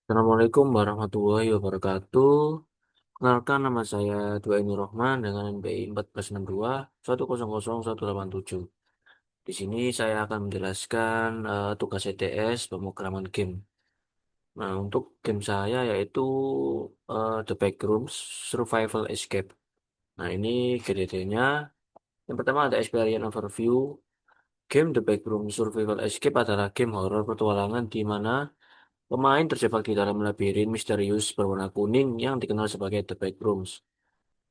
Assalamualaikum warahmatullahi wabarakatuh. Kenalkan nama saya Duaini Rohman dengan NPI 1462 1000187. Di sini saya akan menjelaskan tugas ETS pemrograman game. Nah, untuk game saya yaitu The Backrooms Survival Escape. Nah, ini GDT-nya. Yang pertama ada Experience Overview. Game The Backrooms Survival Escape adalah game horor petualangan di mana pemain terjebak di dalam labirin misterius berwarna kuning yang dikenal sebagai The Backrooms.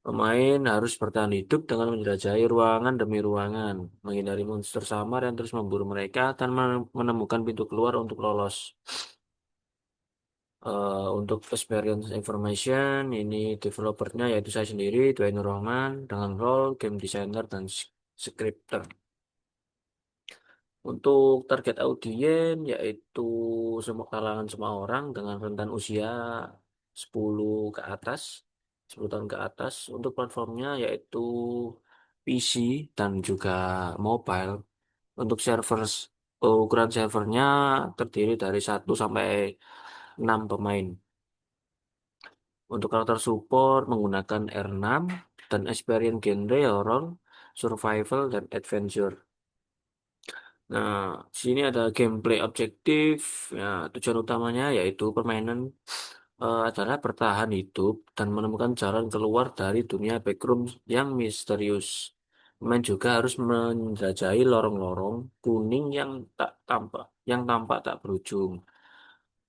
Pemain harus bertahan hidup dengan menjelajahi ruangan demi ruangan, menghindari monster samar yang terus memburu mereka dan menemukan pintu keluar untuk lolos. Untuk experience information, ini developernya yaitu saya sendiri, Dwayne Rahman, dengan role game designer dan scripter. Untuk target audien yaitu semua kalangan semua orang dengan rentan usia 10 ke atas, 10 tahun ke atas. Untuk platformnya yaitu PC dan juga mobile. Untuk ukuran servernya terdiri dari 1 sampai 6 pemain. Untuk karakter support menggunakan R6 dan experience genre horror, survival, dan adventure. Nah, di sini ada gameplay objektif. Ya, tujuan utamanya yaitu permainan adalah bertahan hidup dan menemukan jalan keluar dari dunia backroom yang misterius. Pemain juga harus menjelajahi lorong-lorong kuning yang tampak tak berujung.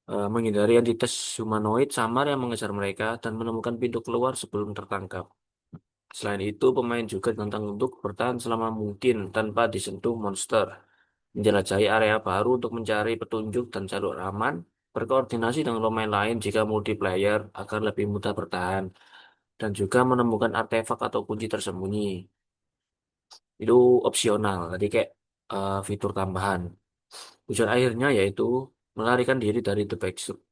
Menghindari entitas humanoid samar yang mengejar mereka dan menemukan pintu keluar sebelum tertangkap. Selain itu, pemain juga ditantang untuk bertahan selama mungkin tanpa disentuh monster, menjelajahi area baru untuk mencari petunjuk dan jalur aman, berkoordinasi dengan pemain lain jika multiplayer agar lebih mudah bertahan, dan juga menemukan artefak atau kunci tersembunyi. Itu opsional, tadi kayak fitur tambahan. Tujuan akhirnya yaitu melarikan diri dari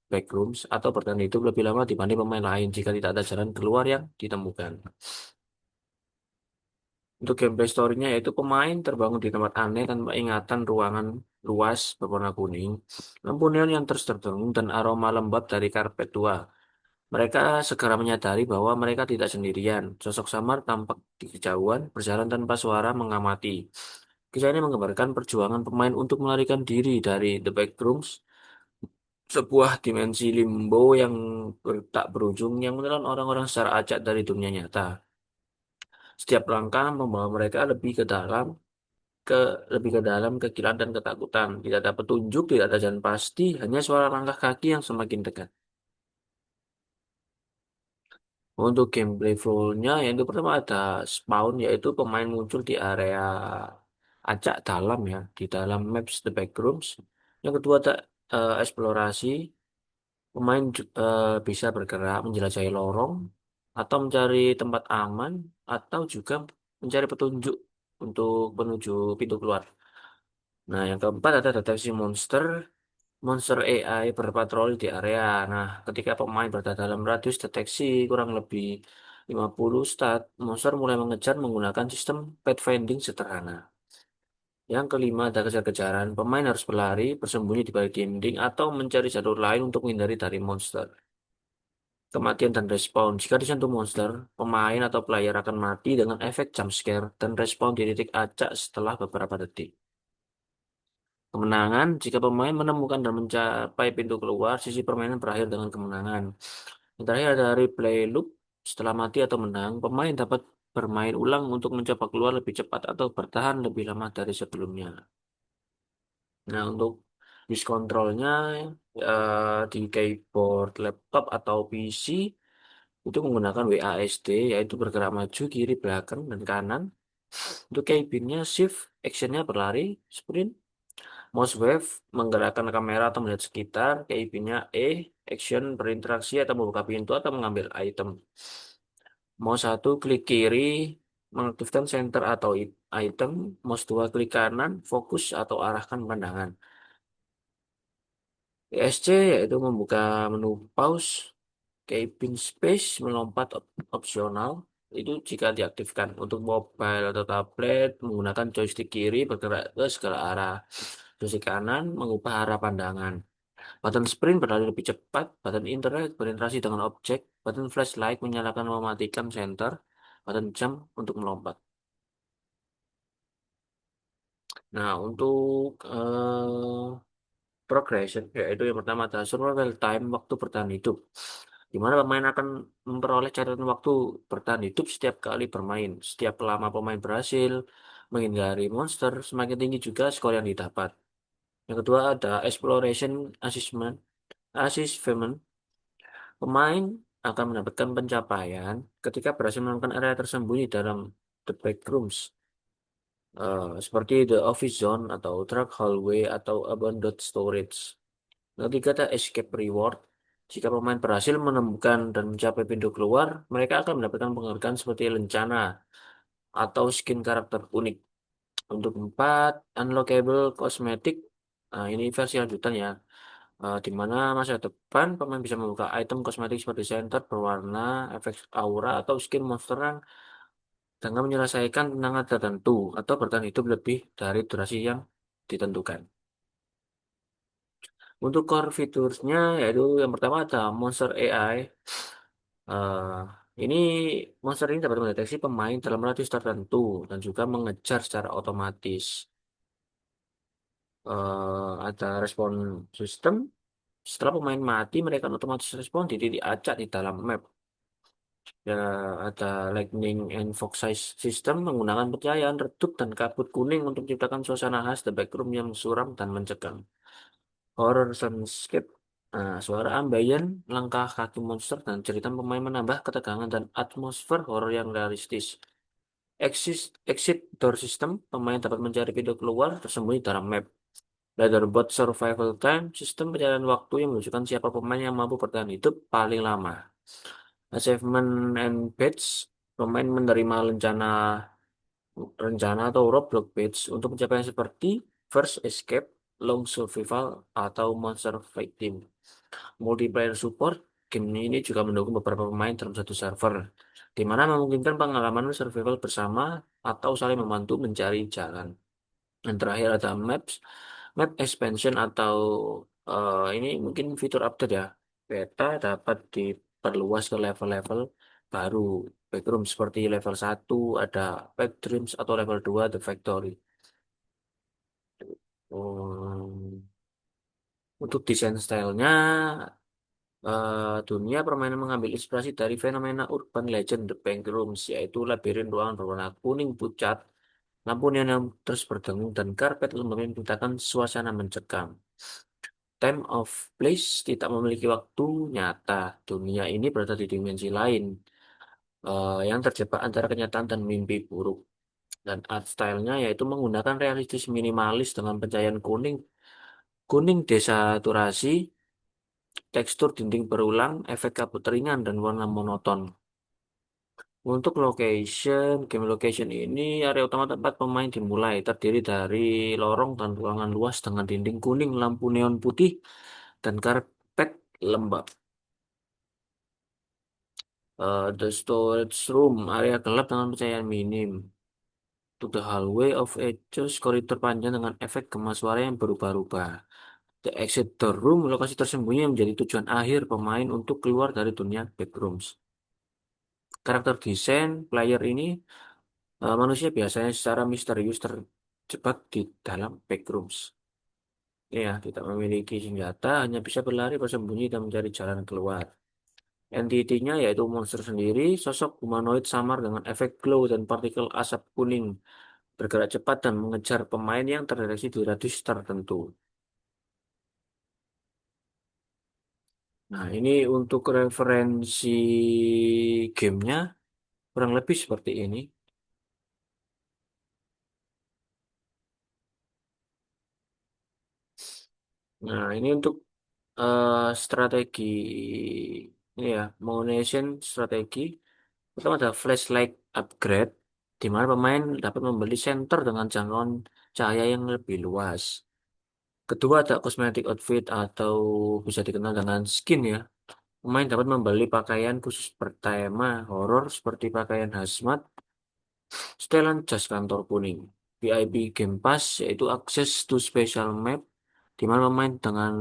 backrooms atau bertahan hidup lebih lama dibanding pemain lain jika tidak ada jalan keluar yang ditemukan. Untuk gameplay story-nya yaitu pemain terbangun di tempat aneh tanpa ingatan ruangan luas berwarna kuning, lampu neon yang terus terdengung dan aroma lembab dari karpet tua. Mereka segera menyadari bahwa mereka tidak sendirian. Sosok samar tampak di kejauhan, berjalan tanpa suara mengamati. Kisah ini menggambarkan perjuangan pemain untuk melarikan diri dari The Backrooms, sebuah dimensi limbo yang tak berujung yang menelan orang-orang secara acak dari dunia nyata. Setiap langkah membawa mereka ke lebih ke dalam kegilaan dan ketakutan. Tidak ada petunjuk, tidak ada jalan pasti, hanya suara langkah kaki yang semakin dekat. Untuk gameplay flow-nya, yang itu pertama ada spawn, yaitu pemain muncul di area acak dalam ya, di dalam maps The Backrooms. Yang kedua ada eksplorasi, bisa bergerak menjelajahi lorong, atau mencari tempat aman, atau juga mencari petunjuk untuk menuju pintu keluar. Nah, yang keempat ada deteksi monster. Monster AI berpatroli di area. Nah, ketika pemain berada dalam radius deteksi kurang lebih 50 stat, monster mulai mengejar menggunakan sistem pathfinding sederhana. Yang kelima ada kejar-kejaran. Pemain harus berlari, bersembunyi di balik dinding, atau mencari jalur lain untuk menghindari dari monster. Kematian dan respawn. Jika disentuh monster, pemain atau player akan mati dengan efek jump scare dan respawn di titik acak setelah beberapa detik. Kemenangan, jika pemain menemukan dan mencapai pintu keluar, sisi permainan berakhir dengan kemenangan. Yang terakhir ada replay loop. Setelah mati atau menang, pemain dapat bermain ulang untuk mencoba keluar lebih cepat atau bertahan lebih lama dari sebelumnya. Nah, untuk use controlnya di keyboard laptop atau PC itu menggunakan WASD, yaitu bergerak maju, kiri, belakang, dan kanan. Untuk keybind-nya shift, actionnya berlari, sprint. Mouse wave menggerakkan kamera atau melihat sekitar. Keybind-nya action berinteraksi atau membuka pintu atau mengambil item. Mouse satu klik kiri mengaktifkan center atau item. Mouse 2 klik kanan fokus atau arahkan pandangan. ESC yaitu membuka menu pause. Keybind space melompat opsional. Itu jika diaktifkan untuk mobile atau tablet menggunakan joystick kiri bergerak ke segala arah. Joystick kanan mengubah arah pandangan. Button sprint berlari lebih cepat, button interact berinteraksi dengan objek, button flashlight menyalakan mematikan center, button jump untuk melompat. Nah, untuk progression, yaitu yang pertama adalah survival time, waktu bertahan hidup. Di mana pemain akan memperoleh catatan waktu bertahan hidup setiap kali bermain. Setiap lama pemain berhasil menghindari monster, semakin tinggi juga skor yang didapat. Yang kedua ada exploration achievement. Pemain akan mendapatkan pencapaian ketika berhasil menemukan area tersembunyi dalam the backrooms, seperti the office zone atau dark hallway atau abandoned storage. Yang ketiga ada escape reward. Jika pemain berhasil menemukan dan mencapai pintu keluar, mereka akan mendapatkan penghargaan seperti lencana atau skin karakter unik. Untuk empat, unlockable cosmetic. Nah, ini versi lanjutan ya. Di mana masa depan pemain bisa membuka item kosmetik seperti center berwarna, efek aura, atau skin monster yang dengan menyelesaikan tantangan tertentu atau bertahan hidup lebih dari durasi yang ditentukan. Untuk core fiturnya yaitu yang pertama ada Monster AI. Eh, ini monster ini dapat mendeteksi pemain dalam radius tertentu dan juga mengejar secara otomatis. Ada respon sistem. Setelah pemain mati, mereka otomatis respon di titik acak di dalam map. Ya, ada lightning and fog size system menggunakan pencahayaan redup dan kabut kuning untuk menciptakan suasana khas The Backroom yang suram dan mencekam. Horror soundscape, suara ambien, langkah kaki monster, dan cerita pemain menambah ketegangan dan atmosfer horor yang realistis. Exit door system, pemain dapat mencari pintu keluar tersembunyi dalam map. Leaderboard survival time, sistem pencarian waktu yang menunjukkan siapa pemain yang mampu bertahan hidup paling lama. Achievement and badge, pemain menerima rencana atau roadblock badge untuk pencapaian seperti first escape, long survival, atau monster fighting. Multiplayer support, game ini juga mendukung beberapa pemain dalam satu server, di mana memungkinkan pengalaman survival bersama atau saling membantu mencari jalan. Dan terakhir ada map expansion atau ini mungkin fitur update ya. Beta dapat diperluas ke level-level baru. Backroom seperti level 1 ada Backdreams atau level 2 The Factory. Untuk desain stylenya, dunia permainan mengambil inspirasi dari fenomena urban legend The Backrooms, yaitu labirin ruangan berwarna kuning pucat, lampu neon yang terus berdengung, dan karpet lembab yang menciptakan suasana mencekam. Time of place tidak memiliki waktu nyata. Dunia ini berada di dimensi lain, yang terjebak antara kenyataan dan mimpi buruk. Dan art stylenya yaitu menggunakan realistis minimalis dengan pencahayaan kuning, kuning desaturasi, tekstur dinding berulang, efek kabut ringan, dan warna monoton. Untuk game location ini area utama tempat pemain dimulai terdiri dari lorong dan ruangan luas dengan dinding kuning, lampu neon putih, dan karpet lembab. The storage room, area gelap dengan pencahayaan minim. To the hallway of edges, koridor panjang dengan efek gema suara yang berubah-ubah. The exit door room, lokasi tersembunyi yang menjadi tujuan akhir pemain untuk keluar dari dunia backrooms. Karakter desain player ini, manusia biasanya secara misterius terjebak di dalam backrooms. Ya, tidak memiliki senjata, hanya bisa berlari, bersembunyi, dan mencari jalan keluar. Entity-nya yaitu monster sendiri, sosok humanoid samar dengan efek glow dan partikel asap kuning, bergerak cepat dan mengejar pemain yang terdeteksi di radius tertentu. Nah, ini untuk referensi gamenya kurang lebih seperti ini. Nah, ini untuk strategi ini ya, Moonation strategi. Pertama ada flashlight upgrade, di mana pemain dapat membeli center dengan jangkauan cahaya yang lebih luas. Kedua ada cosmetic outfit atau bisa dikenal dengan skin ya. Pemain dapat membeli pakaian khusus bertema horor seperti pakaian hazmat, setelan jas kantor kuning. VIP Game Pass yaitu akses to special map di mana pemain dengan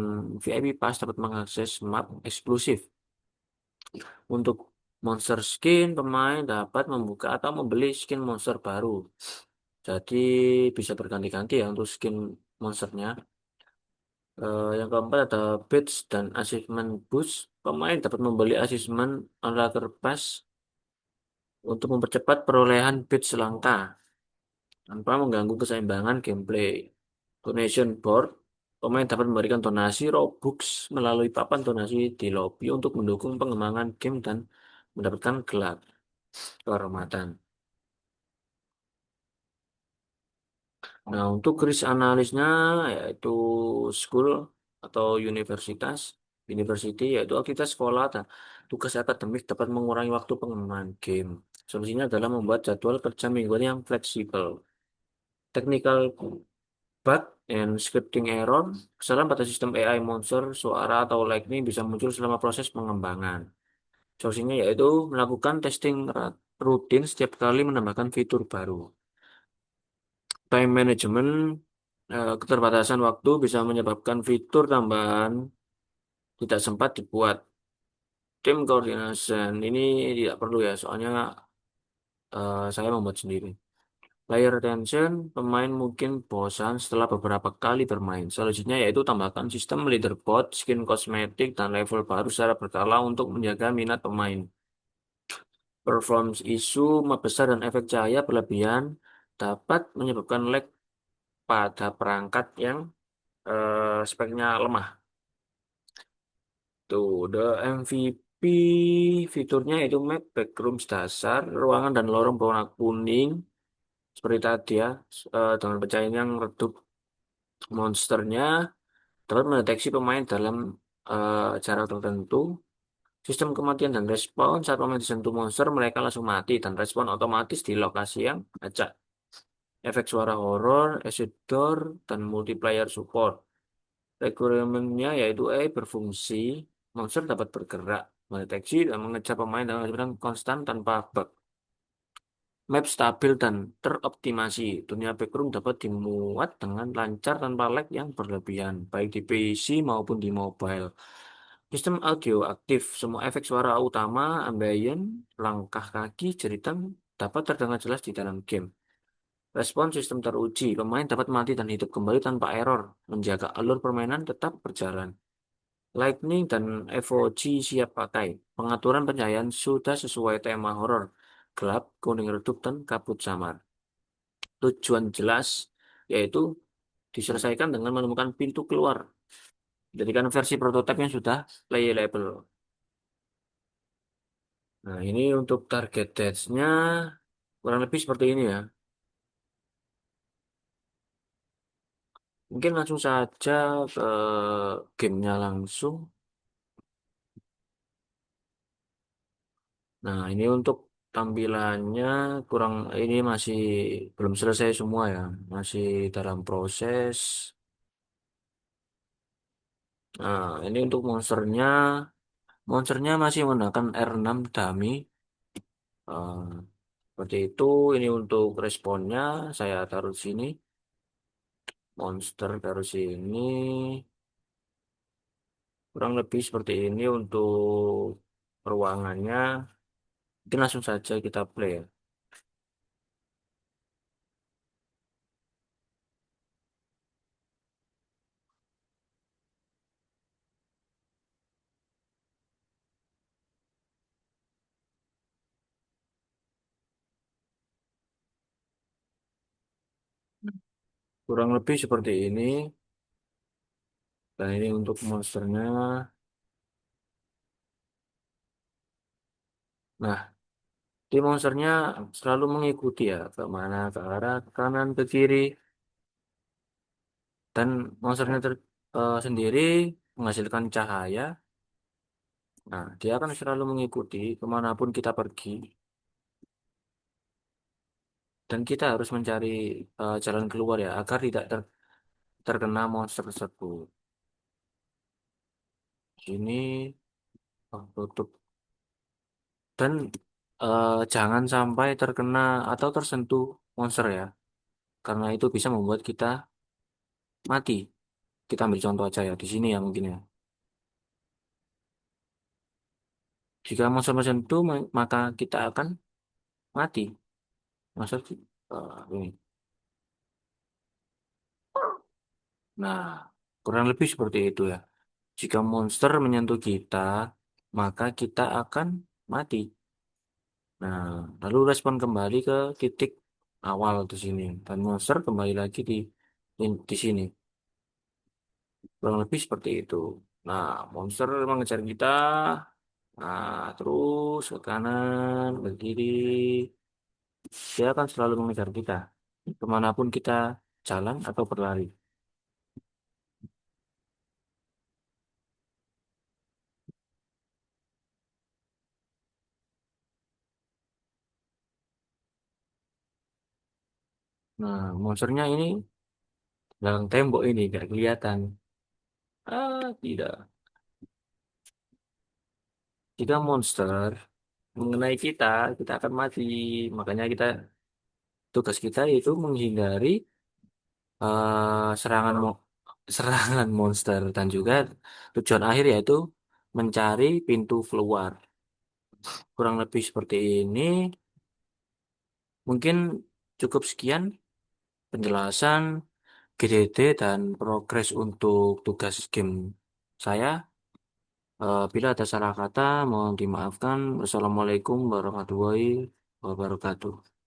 VIP Pass dapat mengakses map eksklusif. Untuk monster skin, pemain dapat membuka atau membeli skin monster baru. Jadi bisa berganti-ganti ya untuk skin monsternya. Yang keempat ada badge dan achievement boost. Pemain dapat membeli achievement Unlocker Pass untuk mempercepat perolehan badge langka tanpa mengganggu keseimbangan gameplay. Donation board. Pemain dapat memberikan donasi Robux melalui papan donasi di lobby untuk mendukung pengembangan game dan mendapatkan gelar kehormatan. Nah, untuk risk analisnya yaitu school atau universitas, university yaitu aktivitas sekolah dan tugas akademik dapat mengurangi waktu pengembangan game. Solusinya adalah membuat jadwal kerja mingguan yang fleksibel. Technical bug and scripting error, kesalahan pada sistem AI monster, suara atau lightning bisa muncul selama proses pengembangan. Solusinya yaitu melakukan testing rutin setiap kali menambahkan fitur baru. Time management, keterbatasan waktu bisa menyebabkan fitur tambahan tidak sempat dibuat. Tim coordination ini tidak perlu ya, soalnya saya membuat sendiri. Player retention, pemain mungkin bosan setelah beberapa kali bermain. Solusinya yaitu tambahkan sistem leaderboard, skin kosmetik, dan level baru secara berkala untuk menjaga minat pemain. Performance issue, map besar dan efek cahaya berlebihan dapat menyebabkan lag pada perangkat yang speknya lemah. Tuh, the MVP fiturnya itu map backrooms dasar, ruangan dan lorong berwarna kuning seperti tadi ya, dengan pencahayaan yang redup. Monsternya dapat mendeteksi pemain dalam jarak tertentu. Sistem kematian dan respon saat pemain disentuh monster, mereka langsung mati dan respon otomatis di lokasi yang acak. Efek suara horor, exit door, dan multiplayer support. Requirementnya yaitu berfungsi, monster dapat bergerak, mendeteksi, dan mengejar pemain dengan kecepatan konstan tanpa bug. Map stabil dan teroptimasi. Dunia backroom dapat dimuat dengan lancar tanpa lag yang berlebihan, baik di PC maupun di mobile. Sistem audio aktif. Semua efek suara utama, ambient, langkah kaki, jeritan dapat terdengar jelas di dalam game. Respon sistem teruji. Pemain dapat mati dan hidup kembali tanpa error, menjaga alur permainan tetap berjalan. Lightning dan FOG siap pakai. Pengaturan pencahayaan sudah sesuai tema horor. Gelap, kuning redup, dan kabut samar. Tujuan jelas yaitu diselesaikan dengan menemukan pintu keluar. Jadikan versi prototipe yang sudah playable. Nah, ini untuk target dates-nya kurang lebih seperti ini ya. Mungkin langsung saja ke gamenya langsung. Nah, ini untuk tampilannya kurang ini masih belum selesai semua ya. Masih dalam proses. Nah, ini untuk monsternya. Monsternya masih menggunakan R6 dummy. Eh, Seperti itu. Ini untuk responnya saya taruh di sini. Monster taruh sini. Kurang lebih seperti ini untuk ruangannya. Mungkin langsung saja kita play ya. Kurang lebih seperti ini. Dan ini untuk monsternya. Nah, di monsternya selalu mengikuti ya. Ke mana, ke arah, ke kanan, ke kiri. Dan monsternya sendiri menghasilkan cahaya. Nah, dia akan selalu mengikuti kemanapun kita pergi. Dan kita harus mencari jalan keluar ya, agar tidak terkena monster tersebut. Ini tutup. Dan jangan sampai terkena atau tersentuh monster ya, karena itu bisa membuat kita mati. Kita ambil contoh aja ya di sini ya mungkin ya. Jika monster-monster itu maka kita akan mati. Maksud ini. Nah, kurang lebih seperti itu ya. Jika monster menyentuh kita, maka kita akan mati. Nah, lalu respon kembali ke titik awal di sini. Dan monster kembali lagi di sini. Kurang lebih seperti itu. Nah, monster mengejar kita. Nah, terus ke kanan, ke kiri. Dia akan selalu mengejar kita. Kemanapun kita jalan atau berlari. Nah, monsternya ini dalam tembok ini gak kelihatan. Ah, tidak. Jika monster mengenai kita, kita akan mati. Makanya tugas kita itu menghindari serangan serangan monster dan juga tujuan akhir yaitu mencari pintu keluar. Kurang lebih seperti ini. Mungkin cukup sekian penjelasan GDT dan progres untuk tugas game saya. Bila ada salah kata, mohon dimaafkan. Wassalamualaikum warahmatullahi wabarakatuh.